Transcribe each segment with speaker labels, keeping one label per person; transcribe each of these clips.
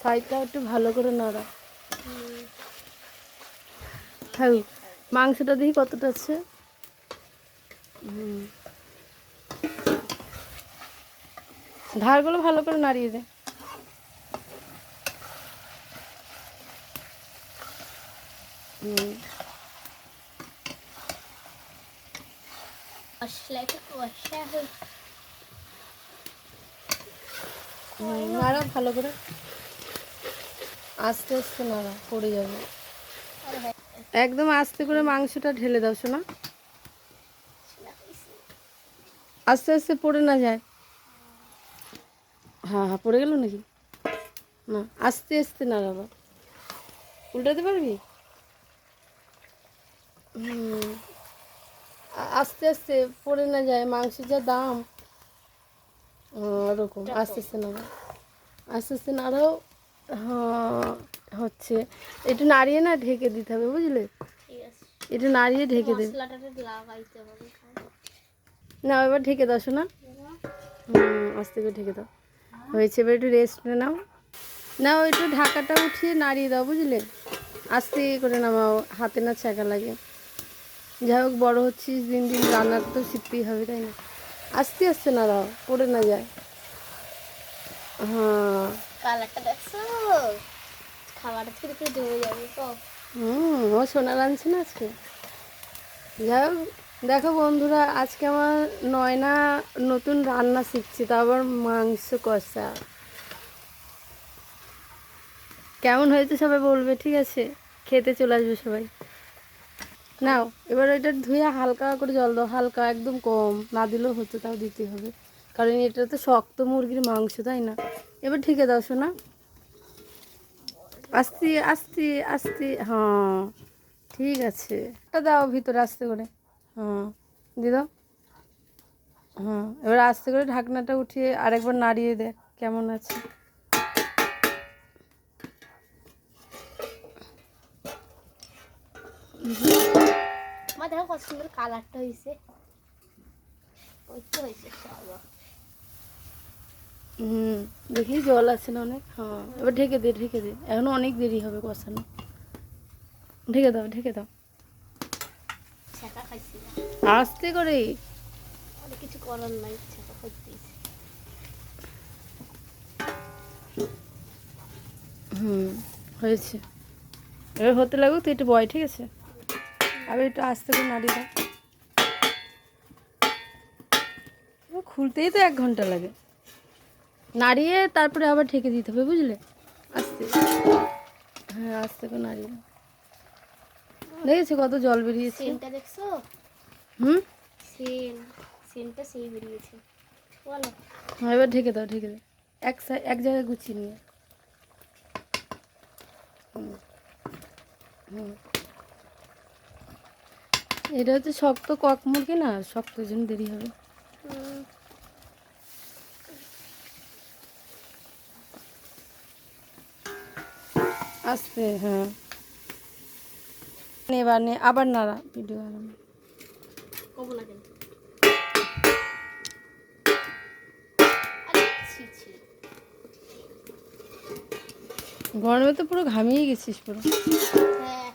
Speaker 1: সাইডটা একটু ভালো করে নাড়া। হ্যাঁ, মাংসটা দেখি কতটা আছে। ধারগুলো ভালো করে নাড়িয়ে দে। নাড়া ভালো করে, আস্তে আস্তে নাড়া, পড়ে যাবে। একদম আস্তে করে মাংসটা ঢেলে দাও শোনা, আস্তে আস্তে পড়ে না যায়। হ্যাঁ হ্যাঁ, পড়ে গেল নাকি? না, আস্তে আস্তে নাড়াবো। উল্টাতে পারবি? আস্তে আস্তে পড়ে না যায়, মাংসের যা দাম। ওরকম আস্তে আস্তে নাড়াও, আস্তে আস্তে নাড়াও। হ্যাঁ, হচ্ছে। একটু নাড়িয়ে না ঢেকে দিতে হবে, বুঝলে? একটু নাড়িয়ে ঢেকে দেবে। না, এবার ঢেকে দাও শোনা। আস্তে করে ঢেকে দাও। হয়েছে, এবার একটু রেস্ট নাও। নাও, একটু ঢাকাটা উঠিয়ে নাড়িয়ে দাও, বুঝলে? আস্তে করে নামাও, হাতে না ছ্যাঁকা লাগে। যাই হোক, বড়ো হচ্ছিস দিন দিন, রান্নার তো শিখতেই হবে, তাই না? আস্তে আস্তে নাড়াও, পড়ে না যায়। হ্যাঁ,
Speaker 2: কালারটা দেখছো? খাবারটা থেকে একটু জমে যাবে তো।
Speaker 1: ও সোনা রাঁধছে না আজকে। যাই হোক, দেখো বন্ধুরা, আজকে আমার নয়না নতুন রান্না শিখছে, তা আবার মাংস কষা। কেমন হয়েছে সবাই বলবে, ঠিক আছে? খেতে চলে আসবে সবাই। নাও, এবার এটা ধুয়ে হালকা করে জল দাও, হালকা, একদম কম, না দিলেও হতো, তাও দিতে হবে, কারণ এটা তো শক্ত মুরগির মাংস, তাই না? এবার ঢেকে দাও শোনা, আস্তে আস্তে আস্তে। হ্যাঁ, ঠিক আছে, এটা দাও ভিতরে আস্তে করে। হ্যাঁ, দিয়ে দাও। হ্যাঁ, এবার আস্তে করে ঢাকনাটা উঠিয়ে আরেকবার নাড়িয়ে দেখ কেমন আছে।
Speaker 2: মা দেখো কত সুন্দর কালারটা হয়েছে। ওই তো হয়েছে।
Speaker 1: দেখি জল আছে না অনেক। হ্যাঁ, এবার ঢেকে দে, ঢেকে দে, এখনো অনেক দেরি হবে কষানো। ঢেকে দাও, ঢেকে দাও,
Speaker 2: ছ্যাঁকা খাইছি না,
Speaker 1: আস্তে করে।
Speaker 2: অনেক কিছু করার নাই, ছ্যাঁকা খাইতেছি।
Speaker 1: হয়েছে, এবার হতে লাগুক, তুই একটু বয়, ঠিক আছে? আবার একটু আস্তে করে নাড়িয়ে দাও। এবার খুলতেই তো 1 ঘন্টা লাগে, নাড়িয়ে তারপরে আবার ঢেকে দিতে হবে, বুঝলে? আস্তে, হ্যাঁ, আস্তে করে নাড়িয়ে দাও। দেখেছো কত জল বেরিয়েছে?
Speaker 2: সেন্টটা দেখছো? সেন্টটা সেই বেরিয়েছে বলো।
Speaker 1: হ্যাঁ, এবার ঢেকে দাও, ঢেকে দাও, এক জায়গায় গুছিয়ে নিয়ে। এটা হচ্ছে শক্ত কক মুরগি না, শক্তর জন্য দেরি হবে। আস্তে, হ্যাঁ, এবার নে, আবার নাড়া, ভিডিও আরাম।
Speaker 2: কবো না কিন্তু। আরে ছি ছি,
Speaker 1: গরমে তো পুরো ঘামিয়ে গেছিস পুরো।
Speaker 2: হ্যাঁ।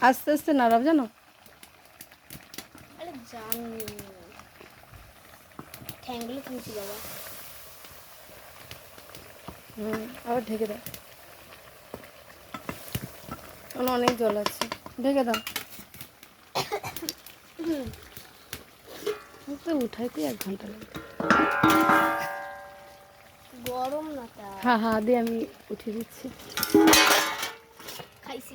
Speaker 1: আস্তে আস্তে নাড়াব, জানো?
Speaker 2: আরে জানি, ঠ্যাংগুলো তুলছি বাবা।
Speaker 1: আবার ঢেকে দাও, অনেক জল আছে, ঢেকে দাও। তো উঠাইতে 1 ঘন্টা লাগে।
Speaker 2: গরম না তা।
Speaker 1: হ্যাঁ হ্যাঁ, দিয়ে আমি উঠিয়ে দিচ্ছি।
Speaker 2: খাইছি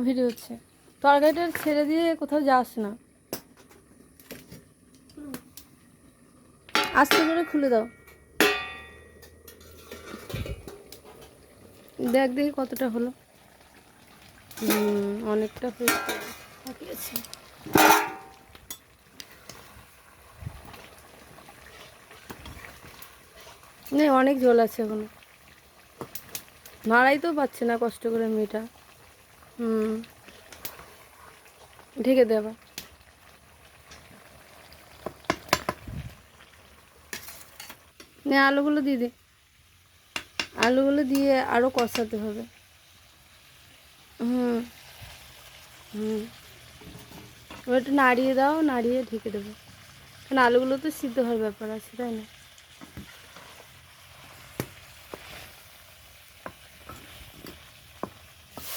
Speaker 1: ভিডিও হচ্ছে, তরকারিটা ছেড়ে দিয়ে কোথাও যাস না, আস্তে করে খুলে দাও। দেখ দেখি কতটা হলো। অনেকটা হয়েছে। নেই, অনেক জল আছে এখনো, নাড়াই তো পাচ্ছে না কষ্ট করে মেয়েটা। ঢেকে দে আবার। নে আলুগুলো দিয়ে দে, আলুগুলো দিয়ে আরও কষাতে হবে। হুম হুম, এবার একটু নাড়িয়ে দাও, নাড়িয়ে ঢেকে দেবো, কারণ আলুগুলো তো সিদ্ধ হওয়ার ব্যাপার আছে, তাই না?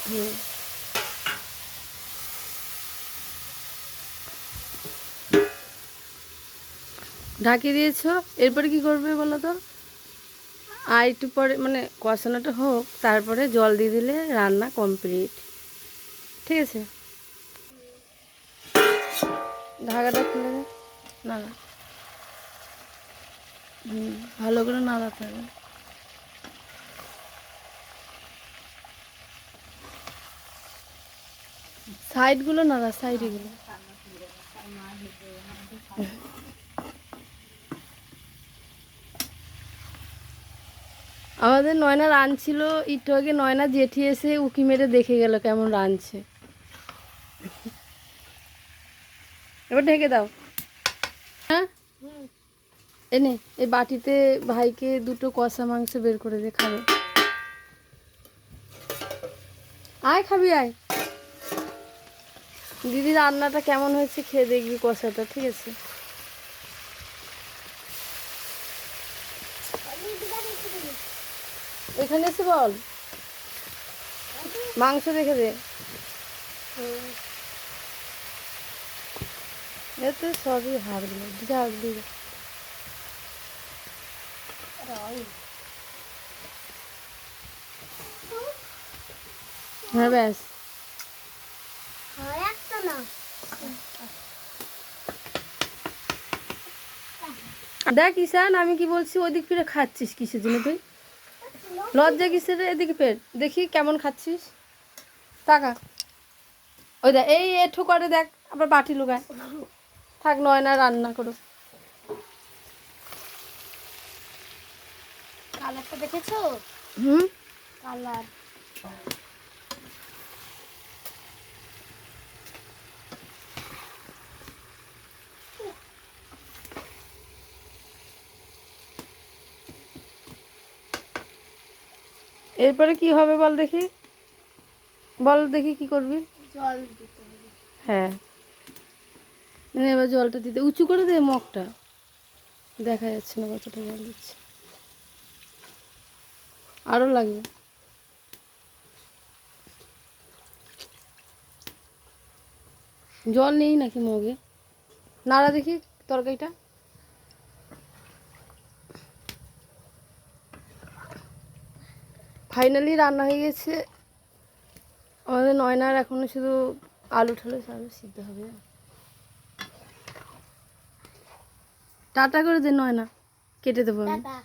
Speaker 1: হুম, ঢাকিয়ে দিয়েছো, এরপরে কি করবে বলো তো? আর একটু পরে মানে কষানোটা হোক, তারপরে জল দিয়ে দিলে রান্না কমপ্লিট। ঠিক আছে, ঢাকাটা খুলে দে, নাড়া। হুম, ভালো করে নাড়াতে হবে। সাইডগুলো নাড়া, সাইডগুলো। আমাদের নয়না রাঁধছিল, একটু আগে নয়না জেঠি এসে উকি মেরে দেখে গেল কেমন রাঁধছে। এবার ঢেকে দাও। হ্যাঁ, এনে এই বাটিতে ভাইকে দুটো কষা মাংস বের করে দে, খাবে। আয় খাবি, আয়। দিদি রান্নাটা কেমন হয়েছে খেয়ে দেখবি, কষাটা, ঠিক আছে? এখানে এসে বল, মাংস দেখে দে। এতে সবই হার দিল, যা দিদি। হ্যাঁ ব্যাস।
Speaker 2: একটা না,
Speaker 1: দেখ ঈশান, আমি কি বলছি, ওদিক ফিরে খাচ্ছিস কিসের জন্য তুই? লজ্জা কিসের রে? এদিকে ফের দেখি কেমন খাচ্ছিস, টাকা। ওই দেখ, এই এঠো করে দেখ, আবার বাটি লুকায়। থাক, নয় না, রান্না করো।
Speaker 2: কালারটা দেখেছো?
Speaker 1: হুম,
Speaker 2: কালার
Speaker 1: এরপরে কি হবে বল দেখি, বল দেখি কি করবি।
Speaker 2: জল দিতে হবে।
Speaker 1: হ্যাঁ, এবার জলটা দিতে, উঁচু করে দে মগটা, দেখা যাচ্ছে না কতটা জল দিচ্ছে, আরও লাগবে। জল নেই নাকি মগে? নাড়া দেখি তরকারিটা। ফাইনালি রান্না হয়ে গেছে আমাদের নয়নার, এখনো শুধু আলু ঠালু আলু সিদ্ধ হবে। টাটা করে দে নয়না, কেটে দেবো আমি।
Speaker 2: টাটা।